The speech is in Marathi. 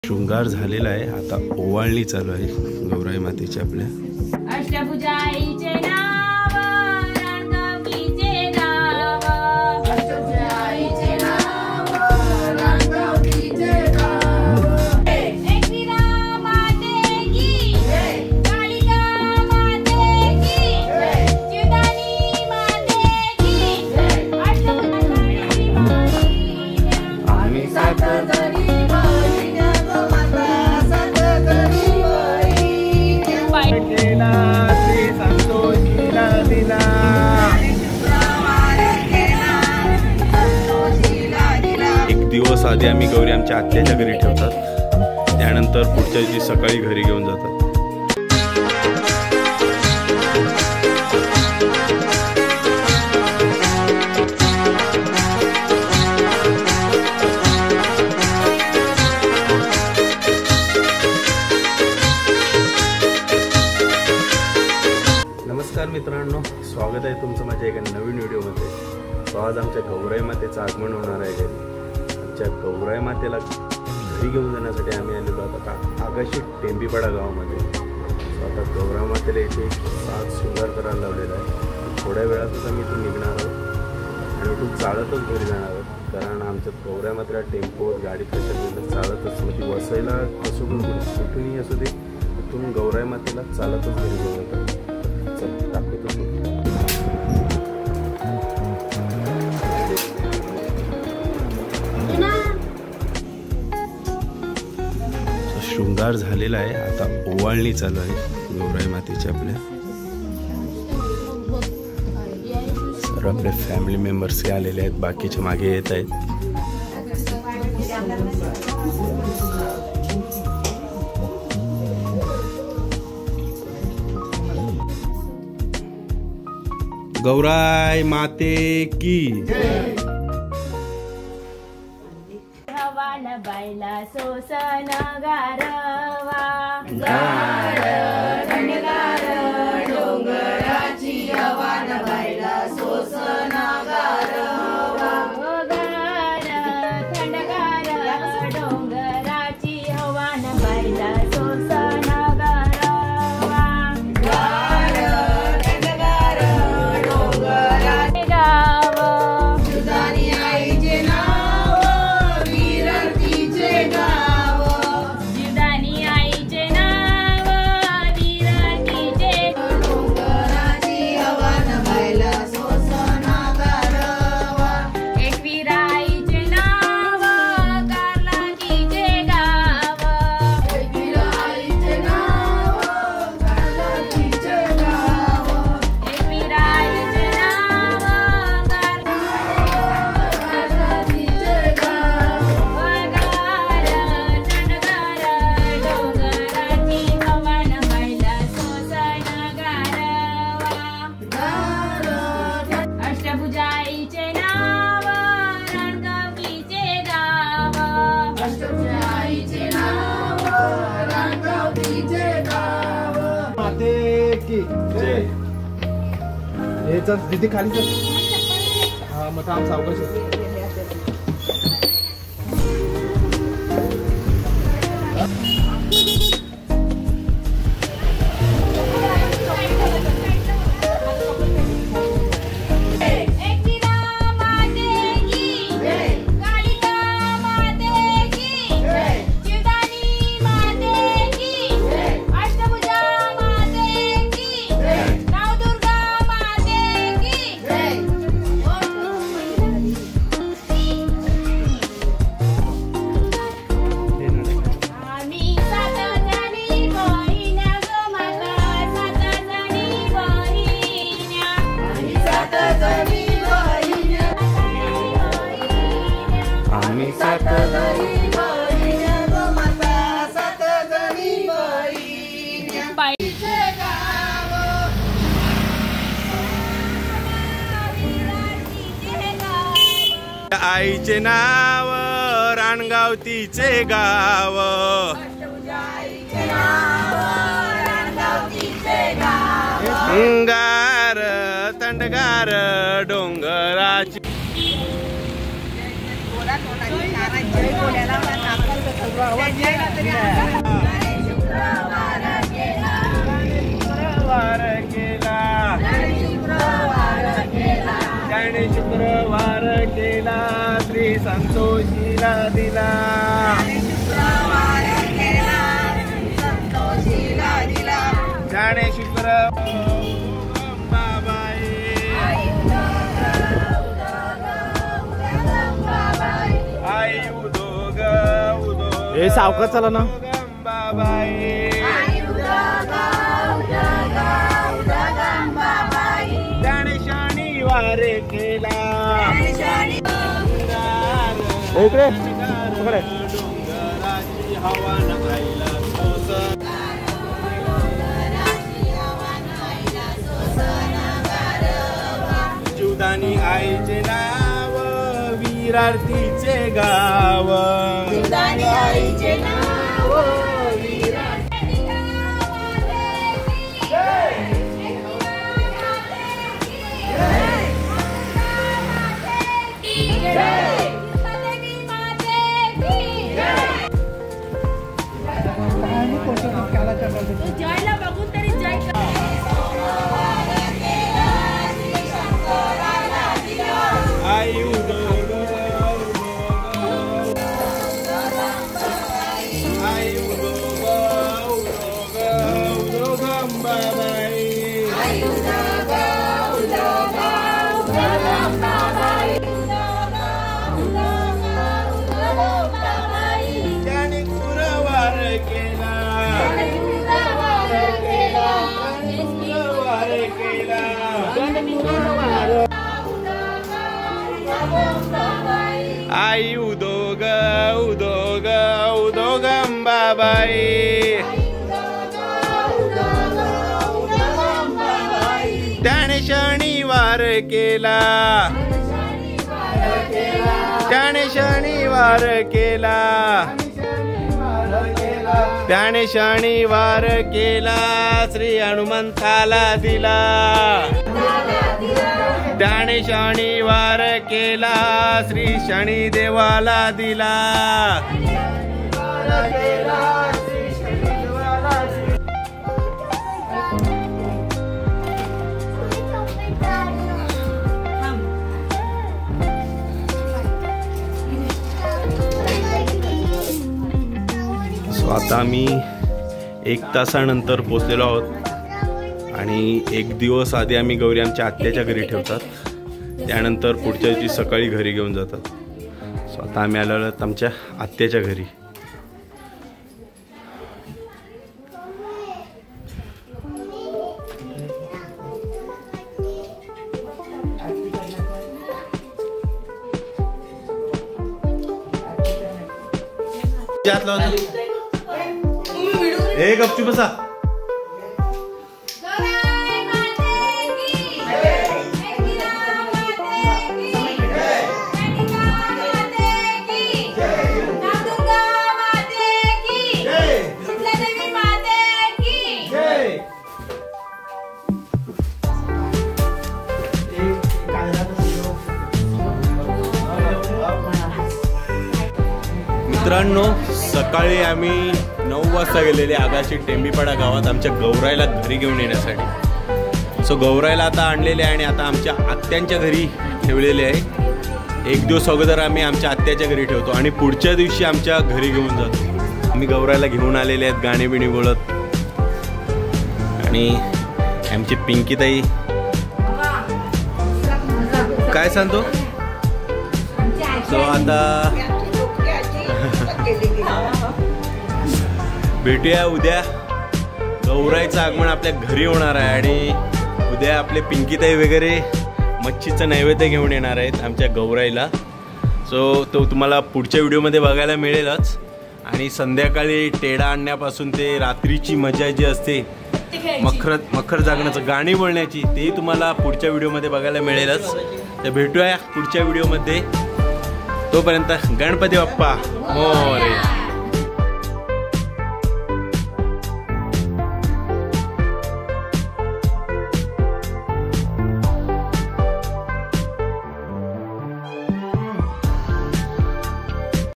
शृंगार झालेला आहे, आता ओवाळणी चालू आहे गौराई मातेची आपल्या। अष्टभुजा आईचे नाव रांगावतीचे गाव, अष्टभुजा आईचे नाव रांगावतीचे गाव। एकविरा माते की जय, कालिका माते की जय, चिदानी माते की जय। अष्टभुजा आम्ही सात जणी दिवस आधी आम्ही गौरी आमच्या आत्याच्या घरी ठेवतात, त्यानंतर पुढच्या दिवशी सकाळी घरी घेऊन जातात। नमस्कार मित्रांनो, स्वागत आहे तुमचं माझ्या एका नवीन व्हिडिओमध्ये। आज आमच्या गौराई मातेचं आगमन होणार आहे घरी। आमच्या गौराई मातेला घरी घेऊन जाण्यासाठी आम्ही आलेलो आता आगाशी टेंबीपाडा गावामध्ये। आता गौराई मातेला इथे साज शृंगार करायला लावलेला आहे। थोड्या वेळातच आम्ही इथून निघणार आहोत आणि इथून चालतच घरी जाणार आहोत, कारण आमच्या गौराई मातेला टेम्पोवर गाडी कशात चालतच, म्हणजे वसईला असो कुठूनही असू दे, इथून गौराई मातेला चालतच घरी घेऊन जातात। शृंगार झालेला आहे, आता ओवाळणी चालू आहे गौराई मातेची आपल्या। सर्व आपले फॅमिली मेंबर्स आलेले आहेत, बाकीचे मागे येत आहेत। गौराई माते की जय। हवान बायला सोसन गारवा, गार थंडगार डोंगराची हवान बायला सोसन गारवा, गार थंडगार डोंगराची हवान बायला सोसन गारवा, गार थंडगार डोंगराचे गाव। चिदानी आईचे नाव विरतीचे गाव, चिदानी आईचे नाव विरतीचे। डोंगराची हवान बायला सोसन गारवा, एकविरा आईचे नाव कारलाकीचे गाव, एकविरा आईचे नाव कारलाकीचे गाव, एकविरा आईचे नाव कारलाकीचे गाव। गार थंडगार डोंगराची हवान बायला सोसन गारवा, अष्टभुजा आईचे नाव रांगावतीचे गाव, अष्टभुजा आईचे नाव रांगावतीचे गाव। माते की जय। हे चल दीदी खाली चल। हा मग थांब सावकाश। एकविरा माते की जय, कालिका माते की जय, चिदानी माते की जय, अष्टभुजा माते की जय, नवदुर्गा माते की जय। आम्ही सात जणी बहिण्या ग माता, सात जणी बहिण्या, आम्ही सात जणी बहिण्या, आम्ही सात जणी बहिण्या ग माता, सात जणी बहिण्या। बाईचे गाव, विराटीचे गाव, आईचे नाव रानगावतीचे गाव, अष्टभुजा आईचे नाव रांगावतीचे गाव। गार थंडगार डोंगराची त्याने शुक्रवार केला श्री संतोषीला दिला. त्याने आई उदोग उदोग हे सावकाश चला ना. त्याने शनिवार केला इकडे पकडे. डोंगराची हवा आईला जीवदानी आईचे नाव विरारतीचे गाव. आईचे नाव जयला बघून तरी जय आई उदोग आई उदोग उदोग उदोग अंबाबाई. त्याने गुरुवार केला गुरुवार केला. आई उदोग उदोग उदोग अंबाबाई. त्याने शनिवार केला त्याने शनिवार केला त्याने शनिवार केला श्री हनुमंताला दिला. त्याने शनिवार केला श्री शनिदेवाला दिला. आता आम्ही 1 तासानंतर पोचलेलो आहोत आणि 1 दिवस आधी आम्ही गौरी आमच्या आत्याच्या घरी ठेवतात. त्यानंतर पुढच्या दिवशी सकाळी घरी घेऊन जातात. सो आता आम्ही आलो आहोत आमच्या आत्याच्या घरी. ए गपचूप बसा. मित्रांनो, सकाळी आम्ही 9 वाजता गेलेले आगाशी टेंबीपाडा गावात आमच्या गौराईला घरी घेऊन येण्यासाठी. सो गौराईला आता आणलेले आहे आणि आता आमच्या आत्यांच्या घरी ठेवलेले आहे. 1 दिवस अगोदर आम्ही आमच्या आत्याच्या घरी ठेवतो आणि पुढच्या दिवशी आमच्या घरी घेऊन जातो. आम्ही गौराईला घेऊन आलेले आहेत गाणी बिणी बोलत. आणि आमची पिंकीताई काय सांगतो. सो आता भेटूया उद्या. गौराईचं आगमन आपल्या घरी होणार आहे आणि उद्या आपले पिंकीताई वगैरे मच्छीचं नैवेद्य घेऊन येणार आहेत आमच्या गौराईला. सो तो तुम्हाला पुढच्या व्हिडिओमध्ये बघायला मिळेलच. आणि संध्याकाळी टेढा आणण्यापासून ते रात्रीची मजा जी असते मखर जागण्याचं गाणी बोलण्याची, तेही तुम्हाला पुढच्या व्हिडिओमध्ये बघायला मिळेलच. तर भेटूया पुढच्या व्हिडिओमध्ये. तोपर्यंत गणपती बाप्पा मोरया.